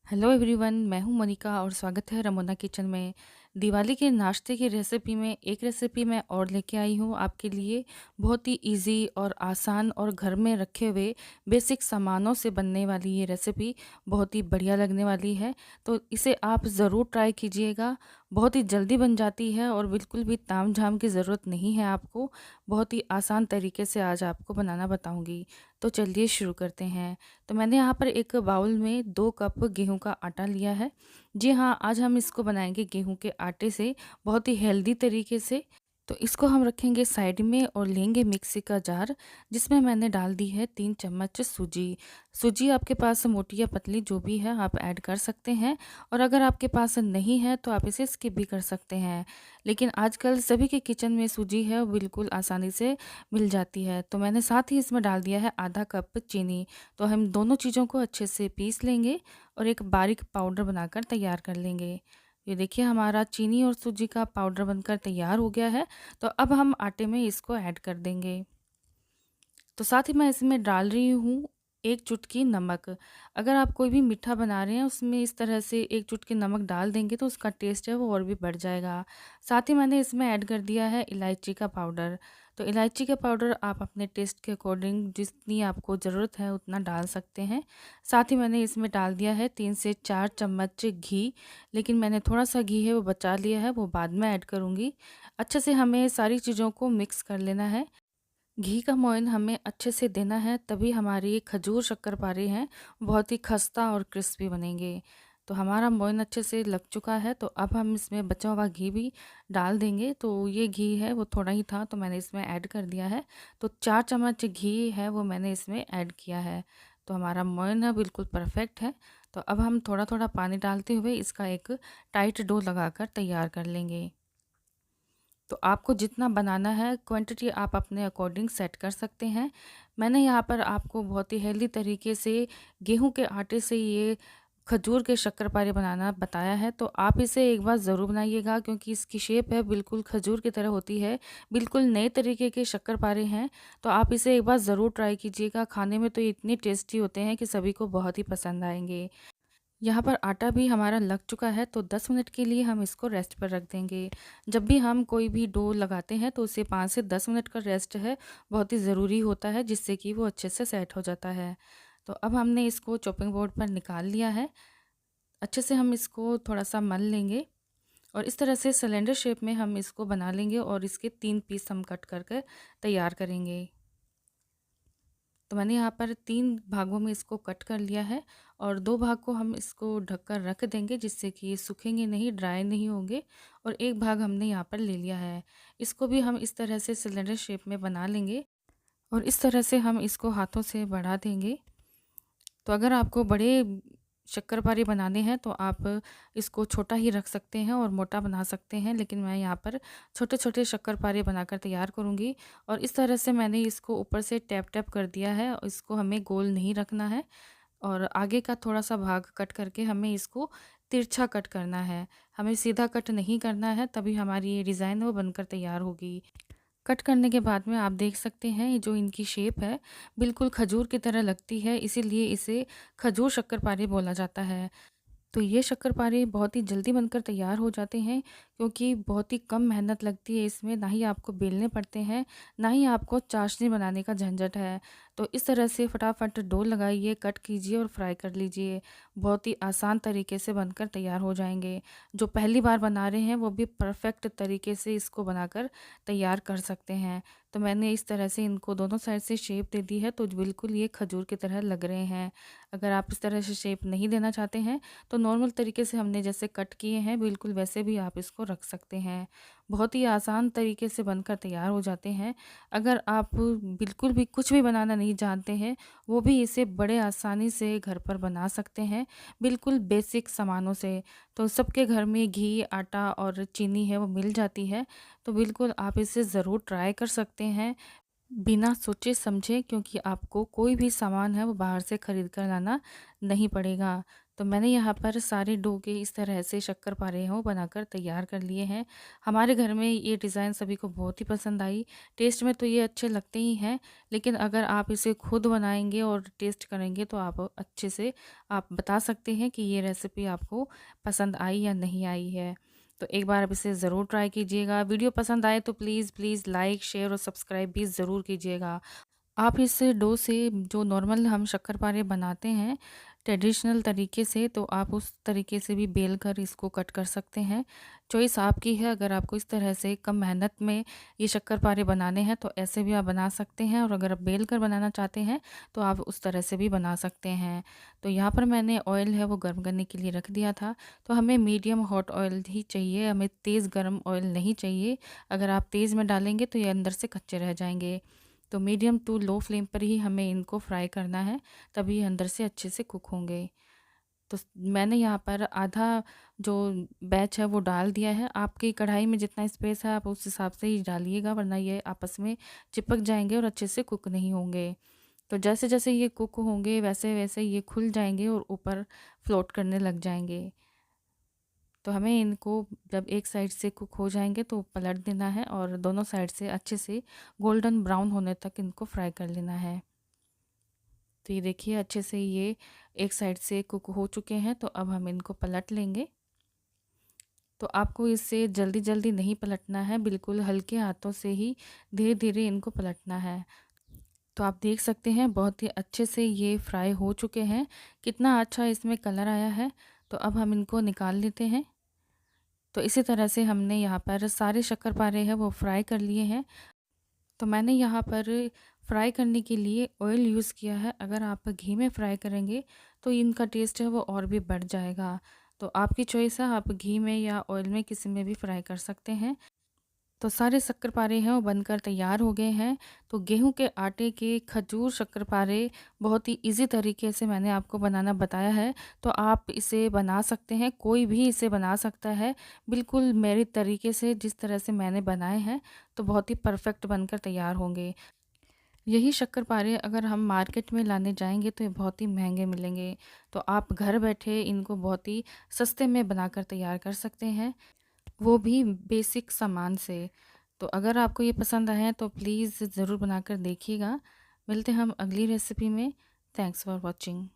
Hello everyone, मैं हूं मोनिका और स्वागत है रमोना किचन में। दिवाली के नाश्ते की रेसिपी में एक रेसिपी मैं और लेके आई हूं आपके लिए। बहुत ही इजी और आसान और घर में रखे हुए बेसिक सामानों से बनने वाली ये रेसिपी बहुत ही बढ़िया लगने वाली है। तो इसे आप ज़रूर ट्राई कीजिएगा। बहुत ही जल्दी बन जाती है और बिल्कुल भी ताम झाम की ज़रूरत नहीं है आपको। बहुत ही आसान तरीके से आज आपको बनाना बताऊँगी। तो चलिए शुरू करते हैं। तो मैंने यहाँ पर एक बाउल में 2 कप गेहूं का आटा लिया है। जी हाँ, आज हम इसको बनाएंगे गेहूं के आटे से बहुत ही हेल्दी तरीके से। तो इसको हम रखेंगे साइड में और लेंगे मिक्सी का जार, जिसमें मैंने डाल दी है 3 चम्मच सूजी। सूजी आपके पास मोटी या पतली जो भी है आप ऐड कर सकते हैं, और अगर आपके पास नहीं है तो आप इसे स्किप भी कर सकते हैं। लेकिन आजकल सभी के किचन में सूजी है, वो बिल्कुल आसानी से मिल जाती है। तो मैंने साथ ही इसमें डाल दिया है आधा कप चीनी। तो हम दोनों चीज़ों को अच्छे से पीस लेंगे और एक बारीक पाउडर बनाकर तैयार कर लेंगे। ये देखिए, हमारा चीनी और सूजी का पाउडर बनकर तैयार हो गया है। तो अब हम आटे में इसको ऐड कर देंगे। तो साथ ही मैं इसमें डाल रही हूँ 1 चुटकी नमक। अगर आप कोई भी मीठा बना रहे हैं उसमें इस तरह से 1 चुटकी नमक डाल देंगे तो उसका टेस्ट है वो और भी बढ़ जाएगा। साथ ही मैंने इसमें ऐड कर दिया है इलायची का पाउडर। तो इलायची का पाउडर आप अपने टेस्ट के अकॉर्डिंग जितनी आपको ज़रूरत है उतना डाल सकते हैं। साथ ही मैंने इसमें डाल दिया है 3 से 4 चम्मच घी। लेकिन मैंने थोड़ा-सा घी है वो बचा लिया है, वो बाद में ऐड करूँगी। अच्छे से हमें सारी चीज़ों को मिक्स कर लेना है। घी का मोयन हमें अच्छे से देना है, तभी हमारी ये खजूर शक्करपारे हैं बहुत ही खस्ता और क्रिस्पी बनेंगे। तो हमारा मोयन अच्छे से लग चुका है, तो अब हम इसमें बचा हुआ घी भी डाल देंगे। तो ये घी है वो थोड़ा ही था तो मैंने इसमें ऐड कर दिया है। तो 4 चम्मच घी है वो मैंने इसमें ऐड किया है। तो हमारा मोयन है बिल्कुल परफेक्ट है। तो अब हम थोड़ा थोड़ा पानी डालते हुए इसका एक टाइट डो लगाकर तैयार कर लेंगे। तो आपको जितना बनाना है क्वांटिटी आप अपने अकॉर्डिंग सेट कर सकते हैं। मैंने यहाँ पर आपको बहुत ही हेल्दी तरीके से गेहूं के आटे से ये खजूर के शक्करपारे बनाना बताया है। तो आप इसे एक बार ज़रूर बनाइएगा, क्योंकि इसकी शेप है बिल्कुल खजूर की तरह होती है। बिल्कुल नए तरीके के शक्करपारे हैं। तो आप इसे एक बार ज़रूर ट्राई कीजिएगा। खाने में तो ये इतने टेस्टी होते हैं कि सभी को बहुत ही पसंद आएंगे। यहाँ पर आटा भी हमारा लग चुका है, तो 10 मिनट के लिए हम इसको रेस्ट पर रख देंगे। जब भी हम कोई भी डो लगाते हैं तो उसे 5 से 10 मिनट का रेस्ट है बहुत ही ज़रूरी होता है, जिससे कि वो अच्छे से सेट हो जाता है। तो अब हमने इसको चॉपिंग बोर्ड पर निकाल लिया है। अच्छे से हम इसको थोड़ा-सा मल लेंगे और इस तरह से सिलेंडर शेप में हम इसको बना लेंगे और इसके 3 पीस हम कट कर कर तैयार करेंगे। तो मैंने यहाँ पर 3 भागों में इसको कट कर लिया है और 2 भाग को हम इसको ढककर रख देंगे, जिससे कि ये सूखेंगे नहीं, ड्राई नहीं होंगे। और 1 भाग हमने यहाँ पर ले लिया है। इसको भी हम इस तरह से सिलेंडर शेप में बना लेंगे और इस तरह से हम इसको हाथों से बढ़ा देंगे। तो अगर आपको बड़े शक्करपारे बनाने हैं तो आप इसको छोटा ही रख सकते हैं और मोटा बना सकते हैं, लेकिन मैं यहाँ पर छोटे-छोटे शक्करपारे बनाकर तैयार करूँगी। और इस तरह से मैंने इसको ऊपर से टैप-टैप कर दिया है और इसको हमें गोल नहीं रखना है। और आगे का थोड़ा-सा भाग कट करके हमें इसको तिरछा कट करना है। हमें सीधा कट नहीं करना है, तभी हमारी ये डिज़ाइन है वो बनकर तैयार होगी। कट करने के बाद में आप देख सकते हैं ये जो इनकी शेप है बिल्कुल खजूर की तरह लगती है, इसीलिए इसे खजूर शक्करपारे बोला जाता है। तो ये शक्करपारे बहुत ही जल्दी बनकर तैयार हो जाते हैं, क्योंकि बहुत ही कम मेहनत लगती है इसमें, ना ही आपको बेलने पड़ते हैं, ना ही आपको चाशनी बनाने का झंझट है। तो इस तरह से फटाफट डो लगाइए, कट कीजिए और फ्राई कर लीजिए। बहुत ही आसान तरीके से बनकर तैयार हो जाएंगे। जो पहली बार बना रहे हैं वो भी परफेक्ट तरीके से इसको बनाकर तैयार कर सकते हैं। तो मैंने इस तरह से इनको दोनों साइड से शेप दे दी है, तो बिल्कुल ये खजूर की तरह लग रहे हैं। अगर आप इस तरह से शेप नहीं देना चाहते हैं तो नॉर्मल तरीके से हमने जैसे कट किए हैं बिल्कुल वैसे भी आप इसको रख सकते हैं। बहुत ही आसान तरीके से बनकर तैयार हो जाते हैं। अगर आप बिल्कुल भी कुछ भी बनाना नहीं जानते हैं, वो भी इसे बड़े आसानी से घर पर बना सकते हैं, बिल्कुल बेसिक सामानों से। तो सबके घर में घी, आटा और चीनी है वो मिल जाती है, तो बिल्कुल आप इसे ज़रूर ट्राई कर सकते हैं। बिना सोचे समझे, क्योंकि आपको कोई भी सामान है वो बाहर से खरीद कर लाना नहीं पड़ेगा। तो मैंने यहाँ पर सारे डो के इस तरह से शक्करपारे हैं वो बनाकर तैयार कर लिए हैं। हमारे घर में ये डिज़ाइन सभी को बहुत ही पसंद आई। टेस्ट में तो ये अच्छे लगते ही हैं, लेकिन अगर आप इसे खुद बनाएँगे और टेस्ट करेंगे तो आप अच्छे से आप बता सकते हैं कि ये रेसिपी आपको पसंद आई या नहीं आई है। तो एक बार आप इसे ज़रूर ट्राई कीजिएगा। वीडियो पसंद आए तो प्लीज़ लाइक, शेयर और सब्सक्राइब भी ज़रूर कीजिएगा। आप इस डो से जो नॉर्मल हम शक्करपारे बनाते हैं ट्रेडिशनल तरीके से, तो आप उस तरीके से भी बेल कर इसको कट कर सकते हैं। चॉइस आपकी है, अगर आपको इस तरह से कम मेहनत में ये शक्करपारे बनाने हैं तो ऐसे भी आप बना सकते हैं, और अगर आप बेल कर बनाना चाहते हैं तो आप उस तरह से भी बना सकते हैं। तो यहाँ पर मैंने ऑयल है वो गर्म करने के लिए रख दिया था। तो हमें मीडियम हॉट ऑयल ही चाहिए, हमें तेज़ गर्म ऑयल नहीं चाहिए। अगर आप तेज़ में डालेंगे तो ये अंदर से कच्चे रह जाएंगे। तो मीडियम टू लो फ्लेम पर ही हमें इनको फ्राई करना है, तभी अंदर से अच्छे से कुक होंगे। तो मैंने यहाँ पर आधा जो बैच है वो डाल दिया है। आपकी कढ़ाई में जितना स्पेस है आप उस हिसाब से ही डालिएगा, वरना ये आपस में चिपक जाएंगे और अच्छे से कुक नहीं होंगे। तो जैसे जैसे ये कुक होंगे वैसे वैसे ये खुल जाएंगे और ऊपर फ्लोट करने लग जाएंगे। तो हमें इनको जब एक साइड से कुक हो जाएंगे तो पलट देना है, और दोनों साइड से अच्छे से गोल्डन ब्राउन होने तक इनको फ्राई कर लेना है। तो ये देखिए अच्छे से ये एक साइड से कुक हो चुके हैं, तो अब हम इनको पलट लेंगे। तो आपको इससे जल्दी जल्दी नहीं पलटना है, बिल्कुल हल्के हाथों से ही धीरे धीरे इनको पलटना है। तो आप देख सकते हैं बहुत ही अच्छे से ये फ्राई हो चुके हैं, कितना अच्छा इसमें कलर आया है। तो अब हम इनको निकाल लेते हैं। तो इसी तरह से हमने यहाँ पर सारे शक्करपारे हैं वो फ्राई कर लिए हैं। तो मैंने यहाँ पर फ्राई करने के लिए ऑयल यूज़ किया है। अगर आप घी में फ्राई करेंगे तो इनका टेस्ट है वो और भी बढ़ जाएगा। तो आपकी चॉइस है, आप घी में या ऑयल में किसी में भी फ्राई कर सकते हैं। तो सारे शक्करपारे हैं वो बनकर तैयार हो गए हैं। तो गेहूं के आटे के खजूर शक्करपारे बहुत ही इजी तरीके से मैंने आपको बनाना बताया है। तो आप इसे बना सकते हैं, कोई भी इसे बना सकता है, बिल्कुल मेरे तरीके से जिस तरह से मैंने बनाए हैं। तो बहुत ही परफेक्ट बनकर तैयार होंगे। यही शक्करपारे अगर हम मार्केट में लाने जाएंगे तो ये बहुत ही महंगे मिलेंगे। तो आप घर बैठे इनको बहुत ही सस्ते में बनाकर तैयार कर सकते हैं, वो भी बेसिक सामान से। तो अगर आपको ये पसंद आया है तो प्लीज़ ज़रूर बनाकर देखिएगा। मिलते हैं हम अगली रेसिपी में। Thanks for watching.